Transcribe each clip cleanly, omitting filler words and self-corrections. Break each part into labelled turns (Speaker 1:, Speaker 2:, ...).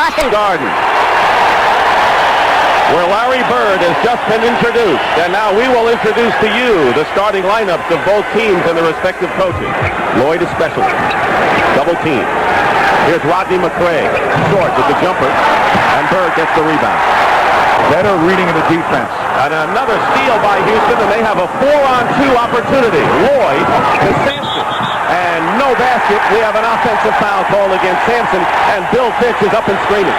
Speaker 1: Garden, where Larry Bird has just been introduced. And now we will introduce to you the starting lineups of both teams and their respective coaches. Lloyd is specialist. Double team. Here's Rodney McRae. Short with the jumper. And Bird gets the rebound.
Speaker 2: Better reading of the defense.
Speaker 1: And another steal by Houston, and they have a 4-on-2 opportunity. Lloyd to Sampson. And no basket. We have an offensive foul call against Sampson, and Bill Fitch is up and screaming.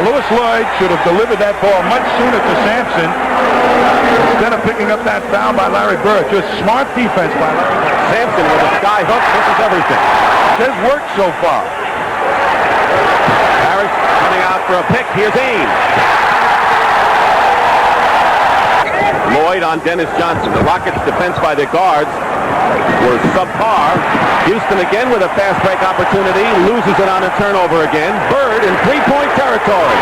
Speaker 2: Lewis Lloyd should have delivered that ball much sooner to Sampson instead of picking up that foul by Larry Bird. Just smart defense by Larry Bird.
Speaker 1: Sampson with a sky hook. This is everything.
Speaker 2: His work so far.
Speaker 1: Harris coming out for a pick. Here's Ames. Lloyd on Dennis Johnson. The Rockets' defense by their guards were subpar. Houston again with a fast break opportunity. Loses it on a turnover again. Bird in three-point territory.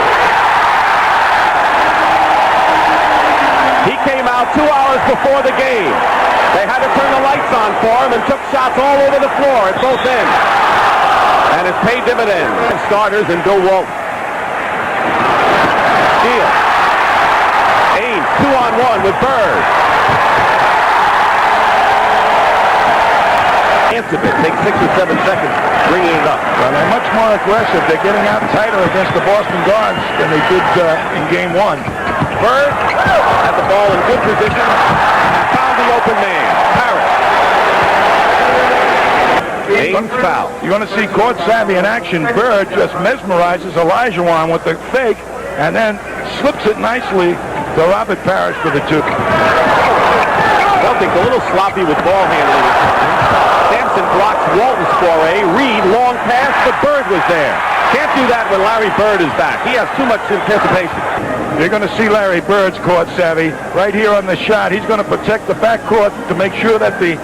Speaker 1: He came out 2 hours before the game. They had to turn the lights on for him and took shots all over the floor at both ends. And it's paid dividends. Starters and Bill Walton. Steal. Ames 2-on-1 with Bird. Answer it. Takes 6 or 7 seconds bringing it up.
Speaker 2: Well, they're much more aggressive. They're getting out tighter against the Boston guards than they did in Game 1.
Speaker 1: Bird had the ball in good position and found the open man. Harris. Ames foul.
Speaker 2: You're going to see court savvy in action. Bird just mesmerizes Olajuwon with the fake and then slips it nicely to Robert Parrish for the two.
Speaker 1: Celtics a little sloppy with ball handling. Sampson blocks Walton's foray. Reed, long pass, but Bird was there. Can't do that when Larry Bird is back. He has too much anticipation.
Speaker 2: You're going to see Larry Bird's court savvy right here on the shot. He's going to protect the backcourt to make sure that the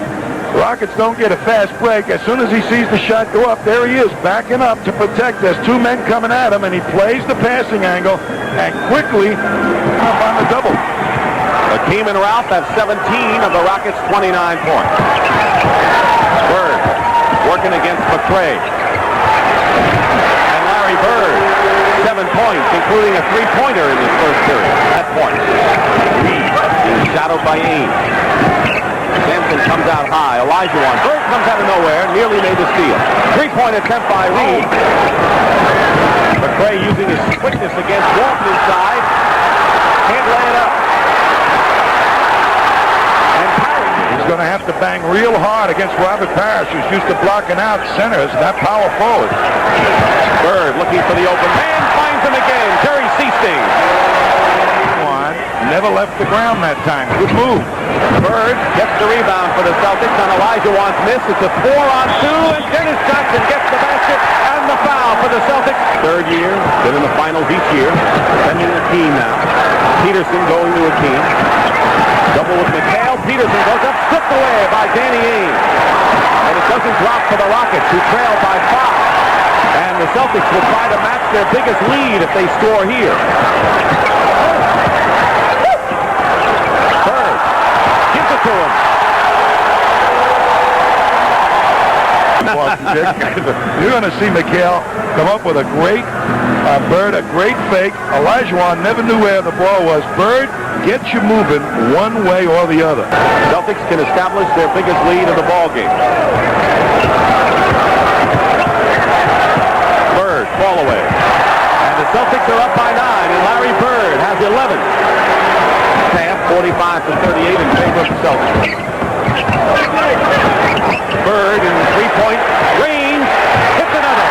Speaker 2: Rockets don't get a fast break. As soon as he sees the shot go up, there he is, backing up to protect. There's two men coming at him, and he plays the passing angle and quickly up on the double.
Speaker 1: Hakeem and Ralph have 17 of the Rockets' 29 points. Bird working against McRae. And Larry Bird, 7 points, including a three-pointer in this first period. That point. Reed is shadowed by Ames. Sampson comes out high. Olajuwon. Bird comes out of nowhere. Nearly made the steal. Three-point attempt by Reed. McRae using his quickness against Walton inside. Can't lay it up.
Speaker 2: He's going to have to bang real hard against Robert Parrish, who's used to blocking out centers, that power forward.
Speaker 1: Bird looking for the open man. Finds him again. Jerry Seasting.
Speaker 2: Never left the ground that time. Good move.
Speaker 1: Bird gets the rebound for the Celtics on Olajuwon's miss. It's a 4-on-2, and Dennis Johnson gets the basket and the foul for the Celtics. Third year, been in the finals each year. Defending the team now. Peterson going to Hakeem. Double with McHale. Peterson goes up, stripped away by Danny Ainge. And it doesn't drop for the Rockets, who trail by 5. And the Celtics will try to match their biggest lead if they score here. To him.
Speaker 2: You're going to see McHale come up with a great Bird, a great fake. Olajuwon never knew where the ball was. Bird gets you moving one way or the other.
Speaker 1: Celtics can establish their biggest lead of the ball game. Bird, fall away. And the Celtics are up by 9, and Larry Bird has 11. 45 to 38 in favor of the Celtics. Bird in the three-point range. Hits another.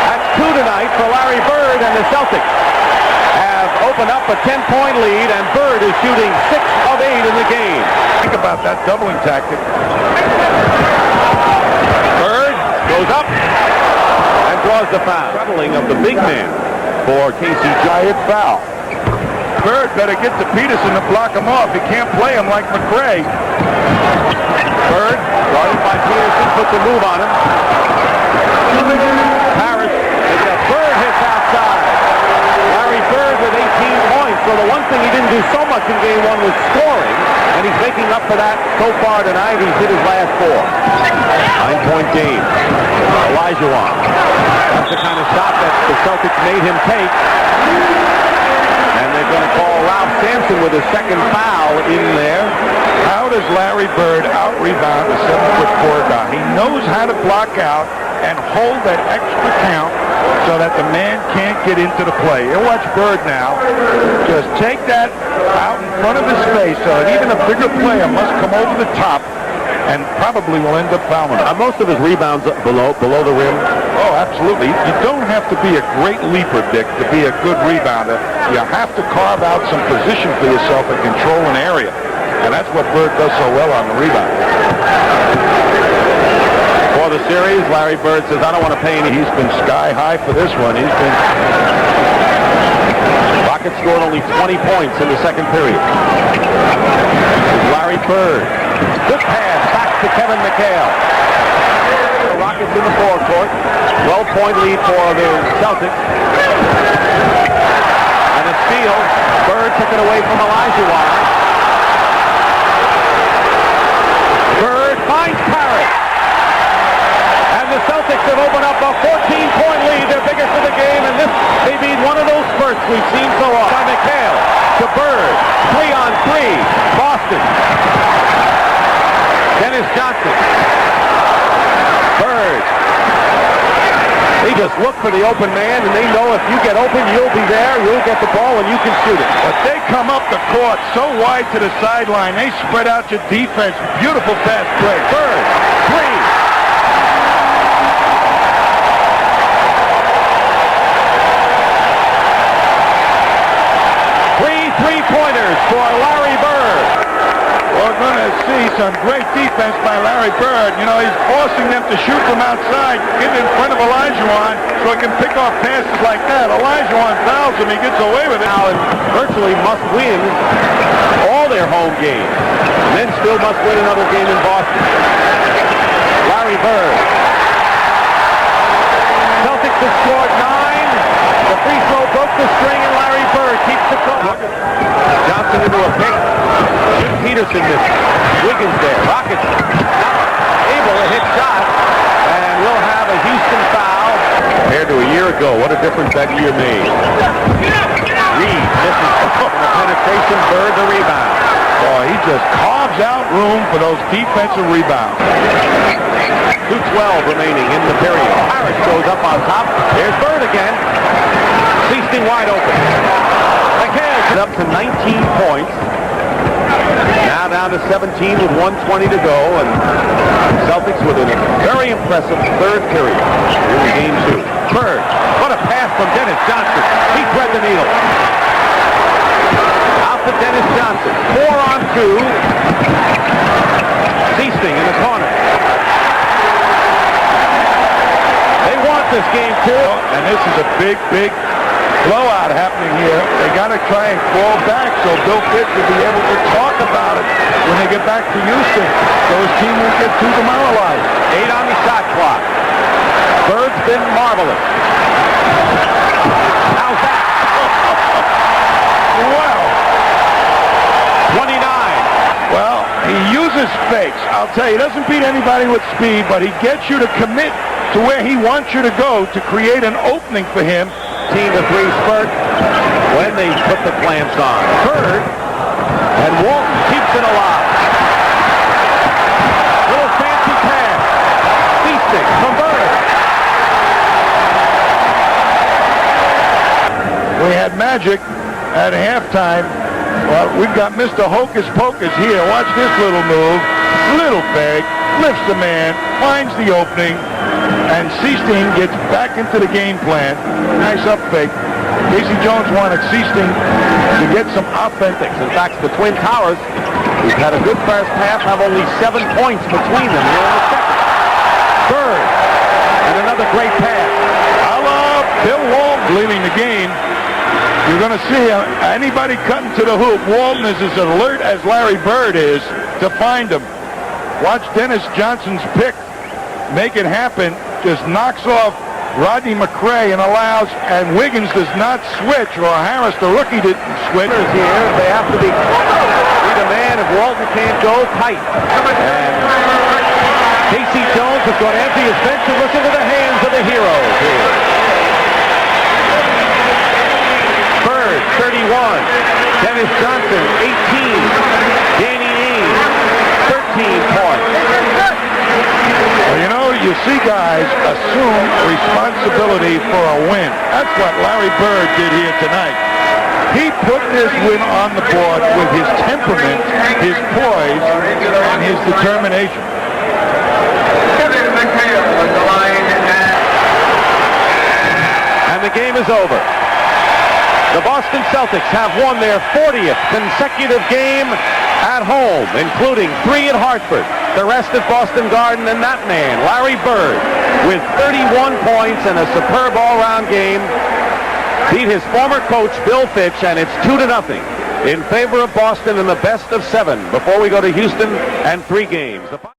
Speaker 1: That's 2 tonight for Larry Bird, and the Celtics have opened up a 10-point lead, and Bird is shooting 6 of 8 in the game.
Speaker 2: Think about that doubling tactic.
Speaker 1: Bird goes up and draws the foul. Troubling of the big man for Casey.
Speaker 2: Giant foul. Bird better get to Peterson to block him off. He can't play him like McRae.
Speaker 1: Bird, guarded by Peterson, puts a move on him. Parrish, Bird hits outside. Larry Bird with 18 points. So the one thing he didn't do so much in Game 1 was scoring, and he's making up for that so far tonight. He's hit his last 4. 9-point game. Olajuwon. That's the kind of shot that the Celtics made him take. And they're going to call Ralph Sampson with his second foul in there.
Speaker 2: How does Larry Bird out-rebound a 7'4" guy? He knows how to block out and hold that extra count so that the man can't get into the play. You watch Bird now. Just take that out in front of his face so that even a bigger player must come over the top and probably will end up fouling him.
Speaker 1: Most of his rebounds below the rim.
Speaker 2: Oh, absolutely. You don't have to be a great leaper, Dick, to be a good rebounder. You have to carve out some position for yourself and control an area. And that's what Bird does so well on the rebound.
Speaker 1: For the series, Larry Bird says, I don't want to pay any.
Speaker 2: He's been sky high for this one.
Speaker 1: Rockets scored only 20 points in the second period. Larry Bird. Good pass back to Kevin McHale. The Rockets in the forecourt. 12-point lead for the Celtics. And a steal. Bird took it away from Olajuwon. Bird finds Parrish. And the Celtics have opened up a 14-point lead. They're biggest of the game, and this may be one of those spurts we've seen so often. By McHale to Bird. 3-on-3. Boston. Dennis Johnson. Bird. They just look for the open man, and they know if you get open, you'll be there, you'll get the ball, and you can shoot it.
Speaker 2: But they come up the court so wide to the sideline, they spread out your defense. Beautiful fast break.
Speaker 1: Bird. 3 3-pointers for Larry Bird.
Speaker 2: We're going to see some great defense by Larry Bird. You know, he's forcing them to shoot from outside, get in front of Olajuwon so he can pick off passes like that. Olajuwon fouls him, he gets away with it.
Speaker 1: Now, and virtually must win all their home games. And then still must win another game in Boston. Larry Bird. Celtics have scored 9. The free throw broke the string, and Larry Bird keeps the clock. Johnson into a pick. Peterson missed. Wiggins there. Rockets able to hit shots, and we'll have a Houston foul. Compared to a year ago, what a difference that year made. Reed misses the penetration. Bird the rebound.
Speaker 2: Oh, he just carves out room for those defensive rebounds.
Speaker 1: 2:12 remaining in the period. Harris goes up on top. There's Bird again. Feasting wide open. McHale up to 19 points. Now down to 17 with 1:20 to go, and Celtics with a very impressive third period in game 2. Bird, what a pass from Dennis Johnson. He thread the needle. Out to Dennis Johnson. 4-on-2. Feasting in the corner. They want this game too.
Speaker 2: And this is a big blowout happening here. They got to try and fall back so Bill Fitz will be able to talk about it when they get back to Houston, so his team won't get too demoralized.
Speaker 1: 8 on the shot clock. Bird's been marvelous. How's that?
Speaker 2: Wow.
Speaker 1: 29.
Speaker 2: Well, he uses fakes. I'll tell you, he doesn't beat anybody with speed, but he gets you to commit to where he wants you to go to create an opening for him.
Speaker 1: Team to 3 spurt when they put the clamps on. Bird and Walton keeps it alive. Little fancy pass. Feasting from Bird.
Speaker 2: We had Magic at halftime. Well, we've got Mr. Hocus Pocus here. Watch this little move. Little fake. Lifts the man. Finds the opening. And Seasting gets back into the game plan. Nice up fake. Casey Jones wanted Seasting to get some offense.
Speaker 1: In fact, the Twin Towers, who've had a good first half, have only 7 points between them here in the second. Bird. And another great pass.
Speaker 2: A la Bill Walton leading the game. You're going to see anybody cutting to the hoop. Walton is as alert as Larry Bird is to find him. Watch Dennis Johnson's pick. Make it happen. Just knocks off Rodney McRae and allows, and Wiggins does not switch, or Harris, the rookie, didn't switch.
Speaker 1: Here, they have to be a man if Walton can't go tight. And Casey Jones is going to empty his bench and listen to the hands of the heroes here. Bird, 31. Dennis Johnson, 18. Danny Ainge, 13 points.
Speaker 2: Well, you know, you see guys assume responsibility for a win. That's what Larry Bird did here tonight. He put this win on the board with his temperament, his poise, and his determination.
Speaker 1: And the game is over. The Boston Celtics have won their 40th consecutive game at home, including 3 at Hartford, the rest at Boston Garden, and that man, Larry Bird, with 31 points and a superb all-round game, beat his former coach, Bill Fitch, and it's 2-0 in favor of Boston in the best of 7 before we go to Houston and 3 games.